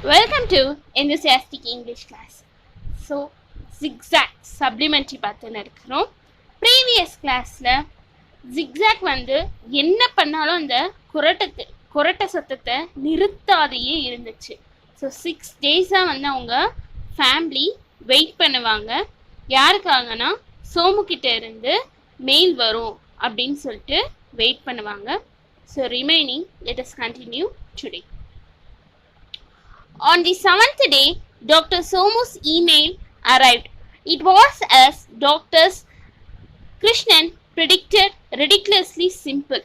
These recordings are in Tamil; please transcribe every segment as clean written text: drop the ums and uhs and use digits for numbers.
Welcome to Enthusiastic English class. So, zigzag supplementary பார்த்துன்னு இருக்கிறோம். ப்ரீவியஸ் கிளாஸில் zigzag வந்து என்ன பண்ணாலும் அந்த குரட்டை சத்தத்தை நிறுத்தாதையே இருந்துச்சு. ஸோ 6 டேஸாக வந்து அவங்க ஃபேமிலி வெயிட் பண்ணுவாங்க. யாருக்காகனா சோமுக்கிட்ட இருந்து மெயில் வரும் அப்படின்னு சொல்லிட்டு வெயிட் பண்ணுவாங்க. So remaining let us continue today. On the 7th day, Dr. Somu's email arrived. It was as Dr. Krishnan predicted, ridiculously simple.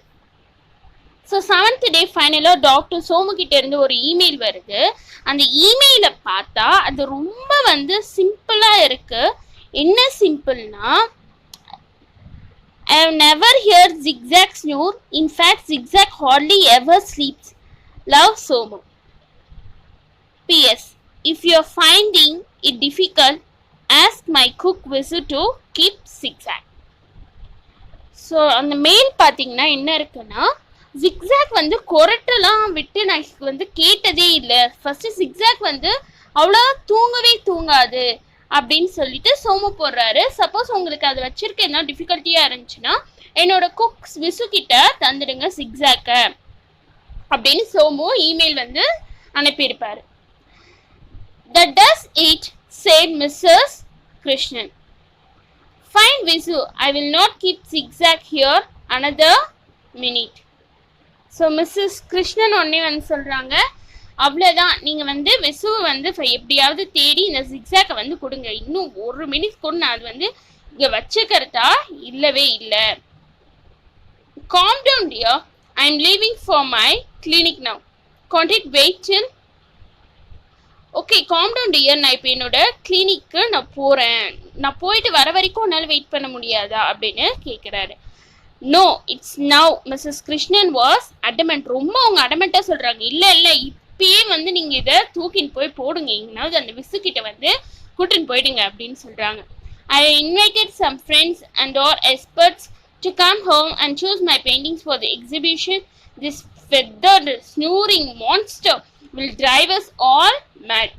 So 7th day finally doctor Somu கிட்ட இருந்து ஒரு இமெயில் வருது. அந்த இமெயிலை பார்த்தா அது ரொம்ப வந்து சிம்பிளா இருக்கு. என்ன சிம்பிள்னா, I have never heard zigzag snore. In fact, zigzag hardly ever sleeps. Love, Somu. P.S. If you are finding it difficult, ask my cook Visu to keep zigzag. So அந்த மெயில் பார்த்தீங்கன்னா என்ன இருக்குன்னா, ஜிக்ஸாக் வந்து கொரட்டெல்லாம் விட்டு நான் வந்து கேட்டதே இல்லை. ஃபர்ஸ்ட் ஜிக்ஸாக் வந்து அவ்வளோ தூங்கவே தூங்காது அப்படின்னு சொல்லிட்டு சோமு போடுறாரு. சப்போஸ் உங்களுக்கு அதை வச்சிருக்க என்ன டிஃபிகல்ட்டியாக இருந்துச்சுன்னா என்னோட குக் விசு கிட்ட தந்துடுங்க ஜிக்ஸாக்க அப்படின்னு சோமு இமெயில் வந்து அனுப்பியிருப்பாரு. That does it, said Mrs. Krishnan. Fine, Visu, I will not keep zigzag here another minute. So Mrs. Krishnan ஒன்னே வந்து சொல்றாங்க, அவ்வளோதான், நீங்கள் வந்து விசுவை வந்து எப்படியாவது தேடி இந்த ஜிக்ஸாக்கை வந்து கொடுங்க. இன்னும் ஒரு மினிட் கூட நான் அது வந்து இங்கே வச்சுக்கிறதா இல்லவே இல்லை. Calm down, dear. I am leaving for my clinic now. Can't it wait till? Okay, calm down dear, நான் இப்போ என்னோட கிளினிக்கு நான் போகிறேன். நான் போயிட்டு வர வரைக்கும் என்னால் வெயிட் பண்ண முடியாதா அப்படின்னு கேட்குறாரு. No, it's now. Mrs Krishnan was adamant. ரொம்ப அவங்க அடமெண்ட்டாக சொல்கிறாங்க. இல்லை இல்லை, இப்பயே வந்து நீங்கள் இதை தூக்கின்னு போய் போடுங்க, எங்கனாவது அந்த விசுக்கிட்ட வந்து கூட்டின்னு போயிடுங்க அப்படின்னு சொல்கிறாங்க. I invited some friends and our experts to come home and choose my paintings for the exhibition. This feathered snoring monster will drive us all mad.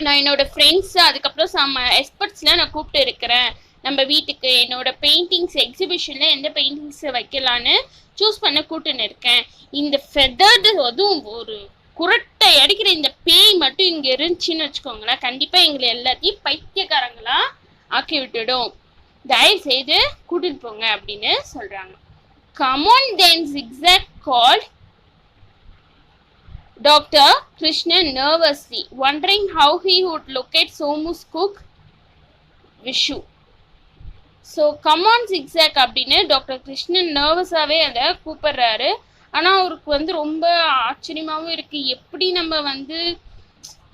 நான் என்னோட ஃப்ரெண்ட்ஸ் அதுக்கப்புறம் சம் எக்ஸ்பர்ட்ஸ்லாம் நான் கூப்பிட்டு இருக்கிறேன் நம்ம வீட்டுக்கு. என்னோட பெயிண்டிங்ஸ் எக்ஸிபிஷனில் எந்த பெயிண்டிங்ஸை வைக்கலான்னு சூஸ் பண்ண கூட்டுன்னு இருக்கேன். இந்த ஃபெதர்டு அதுவும் ஒரு குரட்டை அடிக்கிற இந்த பேய் மட்டும் இங்கே இருந்துச்சுன்னு வச்சுக்கோங்களேன், கண்டிப்பாக எங்களை எல்லாத்தையும் பைத்தியக்காரங்களா ஆக்கி விட்டுடும். தயவு செய்து கூட்டிட்டு போங்க அப்படின்னு சொல்கிறாங்க. Come on then, zigzag called Dr. Krishnan nervously, wondering how he would locate Somu's cook Vishu. So come on zigzag அப்படின்னு டாக்டர் கிருஷ்ணன் நர்வஸாகவே அதை கூப்பிடுறாரு. ஆனால் அவருக்கு வந்து ரொம்ப ஆச்சரியமாகவும் இருக்குது, எப்படி நம்ம வந்து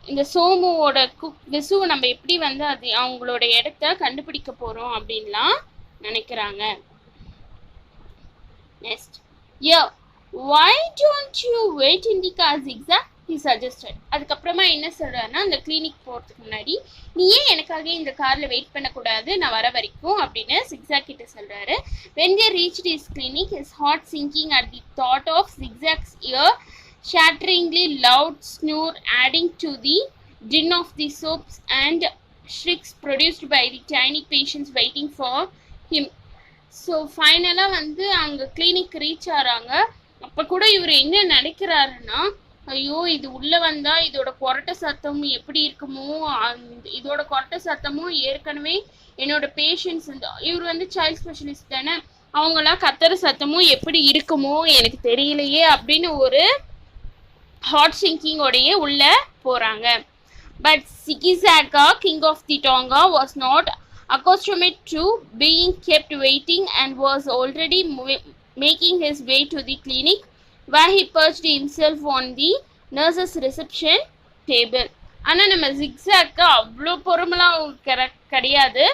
இந்த சோமுவோட குக் விசுவை நம்ம எப்படி வந்து அது அவங்களோட இடத்த கண்டுபிடிக்க போகிறோம் அப்படின்லாம் நினைக்கிறாங்க. Next, yeah, why don't you wait in the car, zigzag? He suggested. அதுக்கப்புறமா என்ன சொல்றாருன்னா, அந்த கிளினிக் போகிறதுக்கு முன்னாடி நீ ஏன் எனக்காக இந்த காரில் வெயிட் பண்ணக்கூடாது, நான் வர வரைக்கும் அப்படின்னு zigzag கிட்ட சொல்றாரு. When they reached his clinic, his heart sinking at the thought of zigzag's ear shatteringly loud snore adding to the din of the sobs and shrieks produced by the tiny patients waiting for him. So ஃபைனலாக வந்து அங்கே கிளினிக் ரீச் ஆகிறாங்க. அப்போ கூட இவர் என்ன நினைக்கிறாருன்னா, ஐயோ இது உள்ளே வந்தால் இதோட கொரட்டை சத்தமும் எப்படி இருக்குமோ, இதோட கொரட்டை சத்தமும் ஏற்கனவே என்னோட பேஷண்ட்ஸ் இவர் வந்து சைல்ட் ஸ்பெஷலிஸ்ட் தானே, அவங்களாம் கத்துற சத்தமும் எப்படி இருக்குமோ எனக்கு தெரியலையே அப்படின்னு ஒரு ஹார்ட் சிங்கிங்கோடையே உள்ளே போகிறாங்க. But Zigzag, king of the Tonga, was not accustomed to being kept waiting and was already making his way to the clinic, where he perched himself on the nurse's reception table. ஆனால் நம்ம ஜிக்ஸாக்கு அவ்வளோ பொறுமெல்லாம் கிடையாது.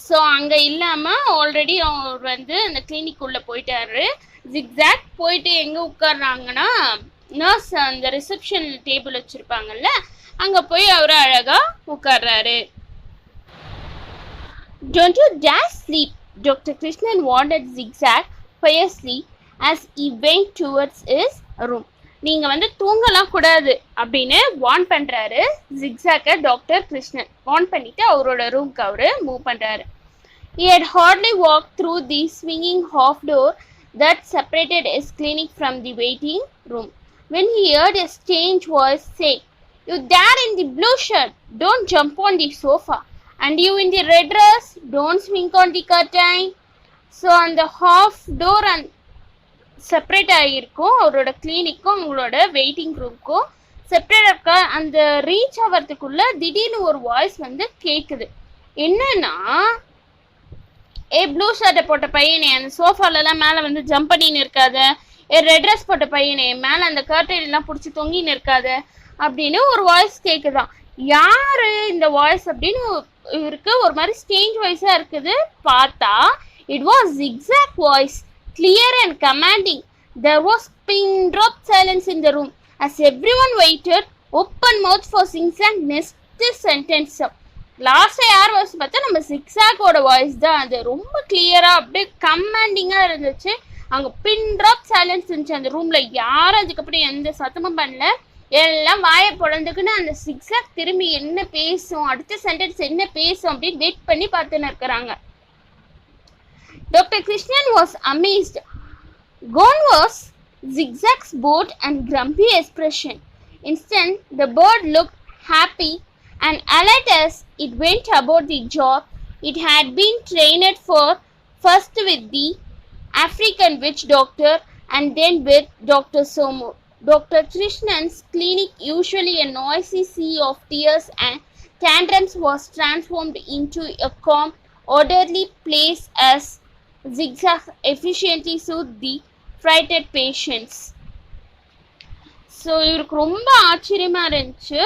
ஸோ அங்கே இல்லாமல் ஆல்ரெடி அவர் வந்து அந்த கிளினிக் உள்ளே போயிட்டாரு. ஜிக்ஸாக் போயிட்டு எங்கே உட்கார்றாங்கன்னா, நர்ஸ் அந்த ரிசப்ஷன் டேபிள் வச்சுருப்பாங்கல்ல, அங்கே போய் அவர் அழகாக உட்கார்றாரு. Don't you dare sleep, Dr. Krishnan warned zigzag fiercely as he went towards his room. நீங்கள் வந்து தூங்கலாம் கூடாது அப்படின்னு வார்ன் பண்ணுறாரு ஜிக்ஸாக்கை டாக்டர் கிருஷ்ணன். வார்ன் பண்ணிவிட்டு அவரோட ரூம்க்கு அவர் மூவ் பண்ணுறாரு. He had hardly walked through the swinging half door that separated his clinic from the waiting room when he heard a strange voice say, "You there in the blue shirt, don't jump on the sofa. And you in the red dress, don't swing on the curtain." So on the half door and separate ஆகிருக்கும் அவரோட கிளினிக்கும் அவங்களோட வெயிட்டிங் ரூம்க்கும். செப்பரேட் இருக்க அந்த ரீச் ஆகிறதுக்குள்ள திடீர்னு ஒரு வாய்ஸ் வந்து கேட்குது. என்னன்னா, ப்ளூ ஷர்ட்டை போட்ட பையனே அந்த சோஃபாலெல்லாம் மேலே வந்து ஜம்ப் பண்ணின்னு இருக்காத, ரெட் ட்ரெஸ் போட்ட பையனே மேலே அந்த கர்டைன்லாம் பிடிச்சி தொங்கின்னு இருக்காத அப்படின்னு ஒரு வாய்ஸ் கேட்குதான். யாரு இந்த வாய்ஸ் அப்படின்னு இருக்கு. ஒரு மாதிரி ஸ்டேஞ்ச் வாய்ஸாக இருக்குது. பார்த்தா it was zigzag voice, clear and commanding. There was pin drop silence in the room as everyone waited open mouth for Zigzag next sentence. Last யார் வாய்ஸ் பார்த்தா நம்ம ஜிக்ஸாக்கோட வாய்ஸ் தான். அது ரொம்ப கிளியரா அப்படியே கமாண்டிங்கா இருந்துச்சு. அங்கே பின் ட்ராப் சைலன்ஸ் இருந்துச்சு அந்த ரூம்ல. யாரும் அதுக்கப்புறம் எந்த சத்தமும் பண்ணல. எல்லாம் வாயை பொழந்துக்குன்னு அந்த ஜிக்ஸாக் திரும்பி என்ன பேசும், அடுத்த சென்டென்ஸ் என்ன பேசும் அப்படின்னு வெயிட் பண்ணி பார்த்துன்னு இருக்கிறாங்க. Dr. Krishnan was amazed. Gone was Zigzag's bored and grumpy expression. Instead, the bird looked happy and alert as it went about the job it had been trained for, first with the African witch doctor and then with Dr. Somu. Dr. Krishnan's clinic, usually a noisy sea of tears and tantrums, was transformed into a calm, orderly place as Zigzag efficiently soothed the frightened patients. So இவருக்கு ரொம்ப ஆச்சரியமா இருந்துச்சு.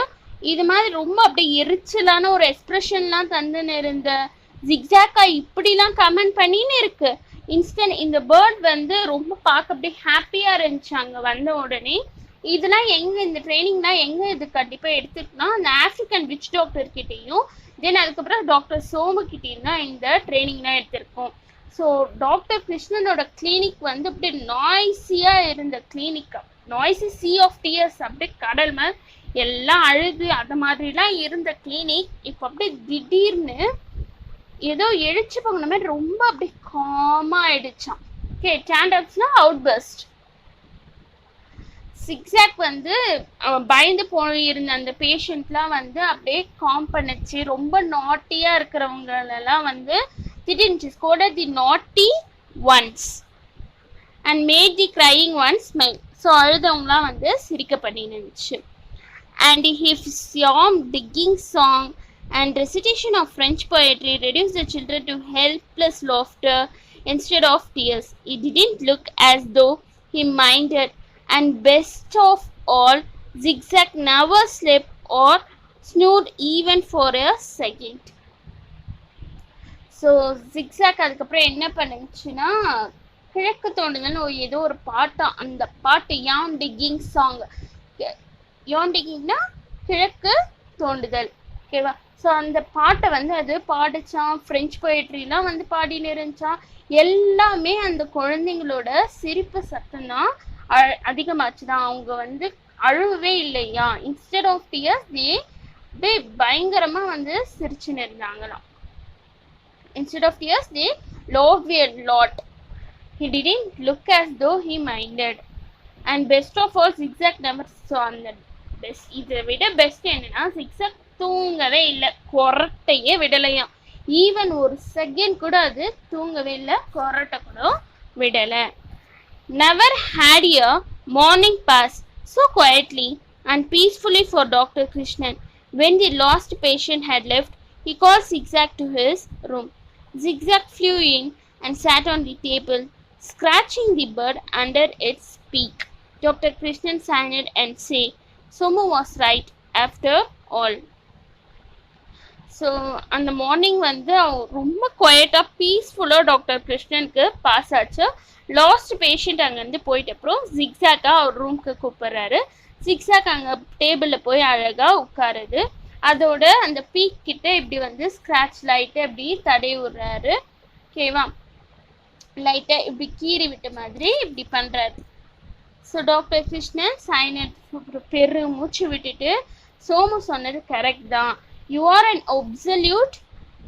இது மாதிரி ரொம்ப அப்படியே எரிச்சலான ஒரு எக்ஸ்பிரஷன்லாம் தந்துன்னு இருந்த ஜிக்ஸாக்கா இப்படிலாம் கமெண்ட் பண்ணின்னு இருக்கு. இன்ஸ்டன்ட் இந்த பேர்ட் வந்து ரொம்ப பார்க்க அப்படியே ஹாப்பியாக இருந்துச்சு அங்கே வந்த உடனே. இதெல்லாம் எங்கே, இந்த ட்ரைனிங்லாம் எங்கே இது கண்டிப்பாக எடுத்துக்கிட்டோம்னா அந்த ஆஃப்ரிக்கன் விச் டாக்டர் கிட்டேயும் தென் அதுக்கப்புறம் டாக்டர் சோமு கிட்டேயும் தான் இந்த ட்ரைனிங்லாம் எடுத்திருக்கோம். ஸோ டாக்டர் கிருஷ்ணனோட கிளினிக் வந்து அப்படியே நாய்ஸியாக இருந்த clinic, noisy sea of tears, அப்படியே கடல் மேல் எல்லாம் அழுது அந்த மாதிரிலாம் இருந்த கிளினிக் இப்போ அப்படியே திடீர்னு ஏதோ எழுச்சி போகிற மாதிரி ரொம்ப அப்படியே காமாக ஆயிடுச்சான். ஓகே, டேண்டப்ஸ்னா அவுட் பஸ்ட். ஜிக்ஸாக் வந்து பயந்து போயிருந்த அந்த பேஷண்ட்லாம் வந்து அப்படியே காம் பண்ணிச்சு. ரொம்ப நாட்டியாக இருக்கிறவங்களெல்லாம் வந்து திடீர்னு scolded the naughty ones and made the crying ones smile. So அழுதவங்களாம் வந்து சிரிக்க பண்ணி நினைச்சு. And his psalm digging song and recitation of French poetry reduced the children to helpless laughter instead of tears. He didn't look as though he minded, and best of all, Zigzag never slept or snored even for a second. So zigzag அதுக்கப்புறம் என்ன பண்ணுச்சுன்னா கிழக்கு தோண்டுதல்னு ஏதோ ஒரு பாட்டா, அந்த பாட்டு யான் டிக்கிங் சாங். யான் டிக்கிங்னா கிழக்கு தோண்டுதல், ஓகேவா? ஸோ அந்த பாட்டை வந்து அது பாடிச்சான். ஃப்ரெஞ்ச் போயட்ரிலாம் வந்து பாடின்னு இருந்துச்சான். எல்லாமே அந்த குழந்தைங்களோட சிரிப்பு சத்தம் தான் அதிகமாச்சு தான். அவங்க வந்து அழுவே இல்லையா, இன்ஸ்டெட் ஆஃப் டியர்ஸ் தே பயங்கரமாக வந்து சிரிச்சுன்னு இருந்தாங்களாம். Instead of tears, they laughed a lot. He didn't look as though he minded. And best of all, Zigzag never saw the best. இதை விட பெஸ்ட் என்னன்னா Zigzag தூங்கவே இல்லை, கொரட்டையே விடலையாம். ஈவன் ஒரு செகண்ட் கூட அது தூங்கவே இல்லை, கொரட்டை கூட விடலை. Never had a morning pass so quietly and peacefully for Dr. Krishnan. When the last patient had left, he called Zigzag to his room. Zigzag flew in and sat on the table, scratching the bird under its beak. Dr. Krishnan signed and said, "Somu was right after all." So அந்த மார்னிங் வந்து ரொம்ப குவைட்டாக பீஸ்ஃபுல்லாக டாக்டர் கிருஷ்ணனுக்கு பாஸ் ஆச்சு. லாஸ்ட் பேஷண்ட் அங்கேருந்து போயிட்ட அப்புறம் ஜிக்ஸாக்காக அவர் ரூமுக்கு கூப்பிட்றாரு. ஜிக்ஸாக் அங்கே டேபிளில் போய் அழகாக உட்காருது. அதோட அந்த பீக் கிட்ட இப்படி வந்து ஸ்க்ராட்ச் லைட்டை இப்படி தடவி விடுறாரு, ஓகேவா? லைட்டை இப்படி கீறி விட்ட மாதிரி இப்படி பண்ணுறாரு. ஸோ டாக்டர் கிருஷ்ணன் சைனட் பெரு மூச்சு விட்டுட்டு சோமு சொன்னது கரெக்ட் தான், you are an absolute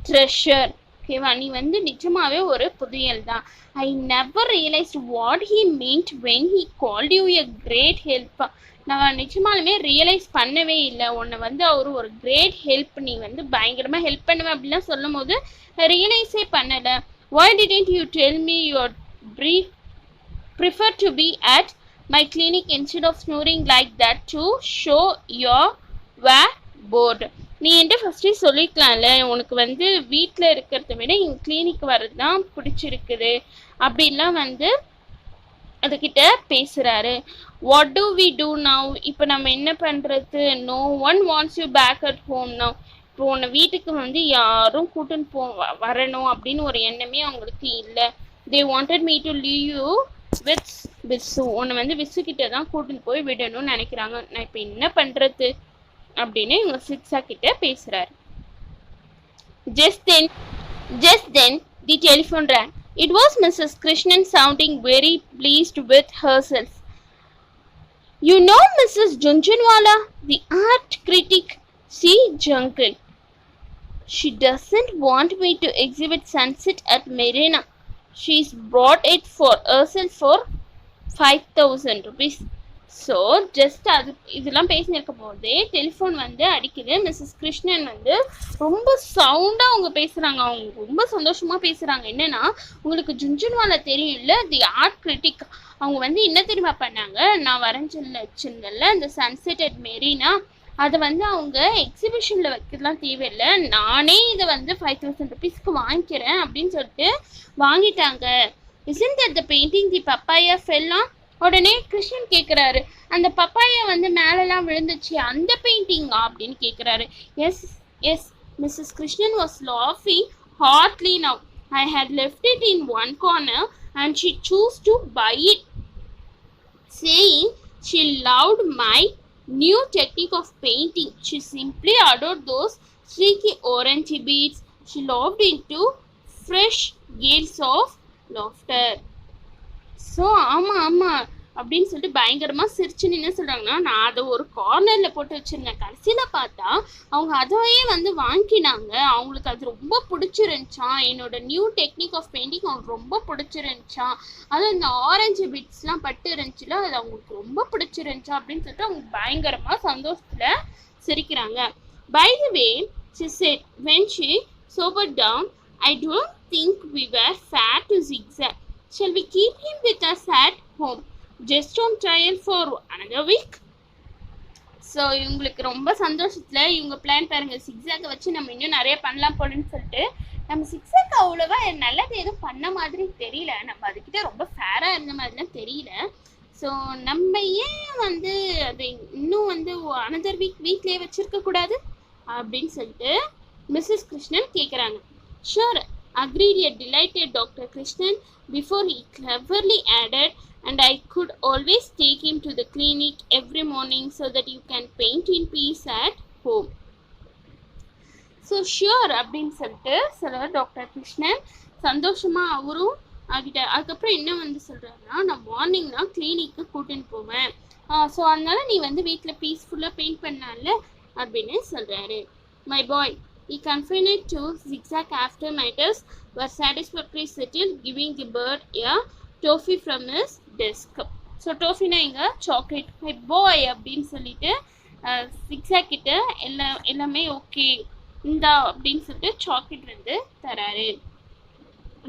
treasure. ஓகேவா, நீ வந்து நிஜமாவே ஒரு புதையல் தான். I never realised what he meant when he called you a great help. நான் நிஜமாலுமே ரியலைஸ் பண்ணவே இல்லை உன்னை வந்து அவர் ஒரு கிரேட் ஹெல்ப், நீ வந்து பயங்கரமாக ஹெல்ப் பண்ணுவேன் அப்படிலாம் சொல்லும் போது ரியலைஸே பண்ணலை. why didn't you tell me your brief prefer to be at my clinic instead of snoring like that to show your were bored. நீ என்கிட்ட ஃபஸ்ட்டே சொல்லிக்கலாம்ல, உனக்கு வந்து வீட்டில் இருக்கிறத விட என் கிளினிக் வர்றது தான் பிடிச்சிருக்குது அப்படின்லாம் வந்து அதுக்கிட்ட பேசுகிறாரு. What do we do now, இப்போ நம்ம என்ன பண்ணுறது? No one wants you back at home now. இப்போ உன்னை வீட்டுக்கு வந்து யாரும் கூட்டுன்னு வரணும் அப்படின்னு ஒரு எண்ணமே அவங்களுக்கு இல்லை. They wanted me to leave you with Visu. உன்னை வந்து விசு கிட்ட தான் கூட்டுன்னு போய் விடணும்னு நினைக்கிறாங்க. நான் இப்போ என்ன பண்ணுறது அப்படின்னு இவங்க சிக்ஸா கிட்ட பேசுகிறாரு. Just then the telephone rang. It was Mrs. Krishnan sounding very pleased with herself. You know Mrs. Junjunwala, the art critic, see Jungle. She doesn't want me to exhibit sunset at Marina. She's brought it for herself for 5,000 rupees. So just அது இதெல்லாம் பேசினிருக்கும் போதே டெலிஃபோன் வந்து அடிக்குது. மிஸ்ஸஸ் கிருஷ்ணன் வந்து ரொம்ப சவுண்டாக அவங்க பேசுகிறாங்க. அவங்க ரொம்ப சந்தோஷமாக பேசுகிறாங்க. என்னென்னா, உங்களுக்கு ஜுன்ஜுன்வாலா தெரியும் இல்லை, தி ஆர்ட் கிரிட்டிக். அவங்க வந்து என்ன தெரியுமா பண்ணாங்க, நான் வரைஞ்சிருந்தேன்ல அந்த சன்செட் அட் மெரினா, அதை வந்து அவங்க எக்ஸிபிஷனில் வைக்கிறதுலாம் தேவையில்லை, நானே இதை வந்து 5,000 rupeesக்கு வாங்கிக்கிறேன் அப்படின்னு சொல்லிட்டு வாங்கிட்டாங்க. Isn't that the painting the papaya fell on? உடனே கிருஷ்ணன் கேட்குறாரு, அந்த பப்பாயா வந்து மேலெல்லாம் விழுந்துச்சு அந்த பெயிண்டிங்கா அப்படின்னு கேட்குறாரு. Yes yes Mrs Krishnan was லாஃபிங் hardly now. I had left it in one corner and she choose to buy it, saying she loved my new technique of painting. She simply adored those streaky orange beads. She loved into fresh gales of laughter. So ஆமாம் அப்படின்னு சொல்லிட்டு பயங்கரமாக சிரிச்சுன்னு என்ன சொல்கிறாங்கன்னா, நான் அதை ஒரு கார்னரில் போட்டு வச்சுருந்தேன், கடைசியில் பார்த்தா அவங்க அதையே வந்து வாங்கினாங்க. அவங்களுக்கு அது ரொம்ப பிடிச்சிருந்துச்சான், என்னோட நியூ டெக்னிக் ஆஃப் பெயிண்டிங் அவங்களுக்கு ரொம்ப பிடிச்சிருந்துச்சான், அதுவும் இந்த ஆரஞ்சு பிட்ஸ்லாம் பட்டு இருந்துச்சுல அது அவங்களுக்கு ரொம்ப பிடிச்சிருந்துச்சா அப்படின்னு சொல்லிட்டு அவங்க பயங்கரமாக சந்தோஷத்தில் சிரிக்கிறாங்க. By the way, she said when she sobered down, I don't think we were fair to zigzag. Shall we keep him with us at home just on trial for another week? So இவங்களுக்கு ரொம்ப சந்தோஷத்தில் இவங்க பிளான் பாருங்கள், சிக்ஸாக்கை வச்சு நம்ம இன்னும் நிறைய பண்ணலாம் போலன்னு சொல்லிட்டு. நம்ம சிக்ஸாக்கு அவ்வளோவா நல்லது எதுவும் பண்ண மாதிரி தெரியல, நம்ம அதுக்கிட்ட ரொம்ப ஃபேராக இருந்த மாதிரிலாம் தெரியல. ஸோ நம்ம ஏன் வந்து அதை இன்னும் வந்து அனதர் வீக்லேயே வச்சுருக்க கூடாது அப்படின்னு சொல்லிட்டு மிஸ்ஸஸ் கிருஷ்ணன் கேட்குறாங்க. Sure, agreed a delighted Dr. Krishnan, before he cleverly added, and I could always take him to the clinic every morning so that you can paint in peace at home. So sure அப்படின்னு சொல்லிட்டு சொல்கிறார் டாக்டர் கிருஷ்ணன். சந்தோஷமாக அவரும் ஆகிட்ட. அதுக்கப்புறம் என்ன வந்து சொல்கிறாருன்னா, நான் மார்னிங் தான் கிளினிக்கு கூட்டின்னு போவேன், ஸோ அதனால நீ வந்து வீட்டில் பீஸ்ஃபுல்லாக பெயிண்ட் பண்ணால அப்படின்னு சொல்கிறாரு. My boy, he confined to zigzag after matters were satisfactorily settled, giving the bird a toffee from his desk. So டோஃபினா இங்கே சாக்லேட். மை பாய் அப்படின்னு சொல்லிட்டு zigzag கிட்ட எல்லாமே ஓகே இந்தா அப்படின்னு சொல்லிட்டு சாக்லேட் வந்து தராரு,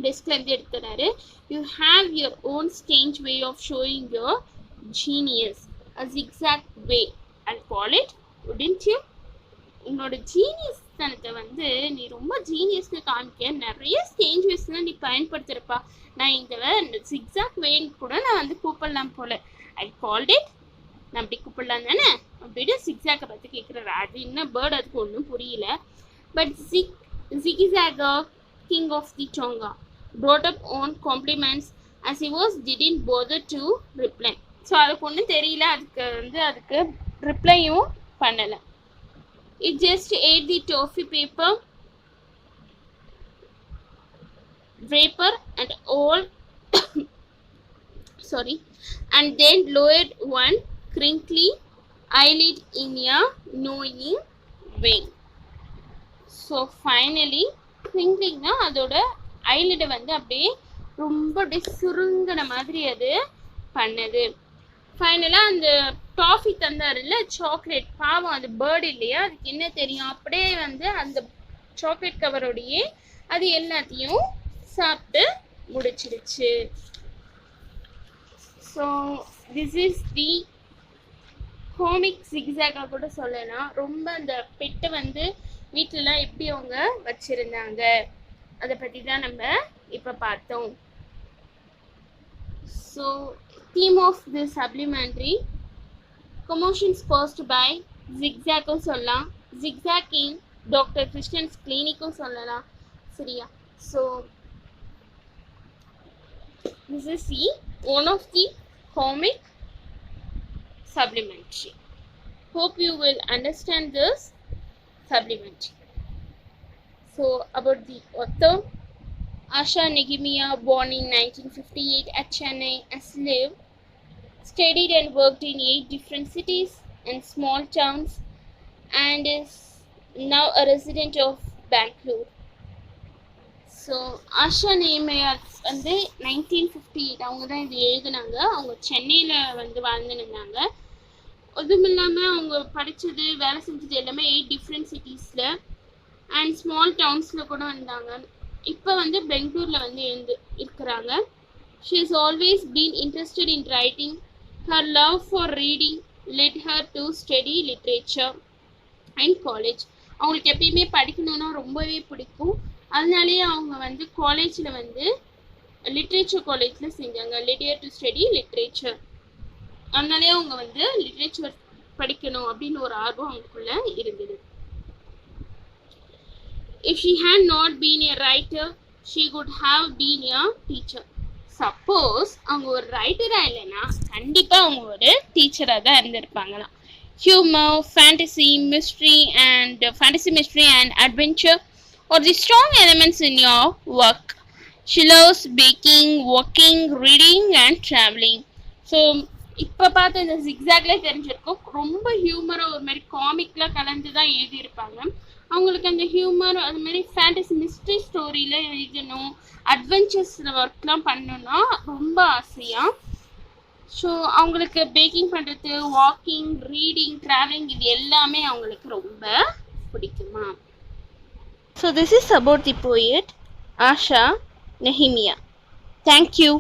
டெஸ்க்லேருந்து எடுத்துறாரு. You have your own strange way of showing your genius, a zigzag way I call it, wouldn't you? உன்னோட ஜீனியஸ் தனத்தை வந்து நீ ரொம்ப ஜீனியஸ்னு காமிக்க நிறைய ஸ்டேஜ் வேஸ்லாம் நீ பயன்படுத்துகிறப்பா. நான் இந்த சிக்ஸாக் வேன் கூட நான் வந்து கூப்பிடலாம் போல, ஐ கால்ட் இட், நான் அப்படி கூப்பிடலாம் தானே அப்படின்னு சிக்ஸாக்கை பற்றி கேட்குறாரு. அது என்ன பேர்ட், அதுக்கு ஒன்றும் புரியல. But zigzagger, king of the Tonga, brought up own compliments as he didn't bother to reply. So அதுக்கு ஒன்றும் தெரியல, அதுக்கு ரிப்ளையும் பண்ணலை. It just ate the toffee paper wrapper and all sorry, and then lowered one crinkly eyelid in a knowing way. So finally crinkling அதோட ஐலிட் வந்து அப்படியே ரொம்ப அப்படியே சுருங்கின மாதிரி அது பண்ணது. ஃபைனலாக அந்த டாஃபி தந்தாருல்ல சாக்லேட், பாவம் அது பேர்டு இல்லையா, அதுக்கு என்ன தெரியும், அப்படியே வந்து அந்த சாக்லேட் கவரோடையே அது எல்லாத்தையும் சாப்பிட்டு முடிச்சிருச்சு. ஸோ திஸ் இஸ் தி கோமிக் ஜிக்ஸாக்காக கூட சொல்லலாம். ரொம்ப அந்த பெட்டை வந்து வீட்டிலலாம் எப்படி அவங்க வச்சுருந்தாங்க அதை பற்றி தான் நம்ம இப்போ பார்த்தோம். So theme of this supplementary commotions caused by zigzag சொல்லலாம், zigzagging டாக்டர் கிருஷ்ணன்ஸ் கிளினிக்கும் சொல்லலாம். சரியா? So this is the one of the comic supplementary. Hope you will understand this supplementary. So about the author, Asha Nehemiah, born in 1958 at Chennai, has lived, studied and worked in 8 different cities and small towns, and is now a resident of Bangalore. So Asha Nehemiah வந்து 1958 அவங்க தான் இது எழுதுனாங்க. அவங்க சென்னையில் வந்து வாழ்ந்துருந்தாங்க. அதுவும் இல்லாமல் அவங்க படித்தது வேலை செஞ்சது எல்லாமே 8 டிஃப்ரெண்ட் சிட்டிஸில் அண்ட் ஸ்மால் டவுன்ஸில் கூட வந்தாங்க. இப்போ வந்து பெங்களூரில் வந்து இருக்கிறாங்க. She is always been interested in writing. Her love for reading let her to study literature and college. அவங்களுக்கு எப்பயுமே படிக்கணுன்னா ரொம்பவே பிடிக்கும். அதனாலேயே அவங்க வந்து காலேஜில் வந்து லிட்ரேச்சர் காலேஜில் செஞ்சாங்க, let her to study literature. அதனாலே அவங்க வந்து லிட்ரேச்சர் படிக்கணும் அப்படின்னு ஒரு ஆர்வம் அவங்களுக்குள்ள இருந்தது. If she had not been a writer, she could have been a teacher. Suppose அவங்க ஒரு ரைட்டராக இல்லைன்னா கண்டிப்பாக அவங்க ஒரு டீச்சராக தான் இருந்திருப்பாங்களாம். Humor, fantasy, mystery and adventure are the strong elements in your work. She loves baking, walking, reading and traveling. So இப்போ பார்த்து இந்த ஜிக்ஸாக்லேயே தெரிஞ்சிருக்கும், ரொம்ப ஹியூமராக ஒரு மாதிரி காமிக்லாம் கலந்து தான் எழுதியிருப்பாங்க. அவங்களுக்கு அந்த ஹியூமர் அது மாதிரி ஃபேண்டசி மிஸ்ட்ரி ஸ்டோரியில் எழுதணும், அட்வென்ச்சர்ஸில் ஒர்க்லாம் பண்ணணுன்னா ரொம்ப ஆசையாக. ஸோ அவங்களுக்கு பேக்கிங் பண்ணுறது, வாக்கிங், ரீடிங், ட்ராவலிங் இது எல்லாமே அவங்களுக்கு ரொம்ப பிடிக்குமா. So this is about the poet Asha நெஹிமியா. Thank you.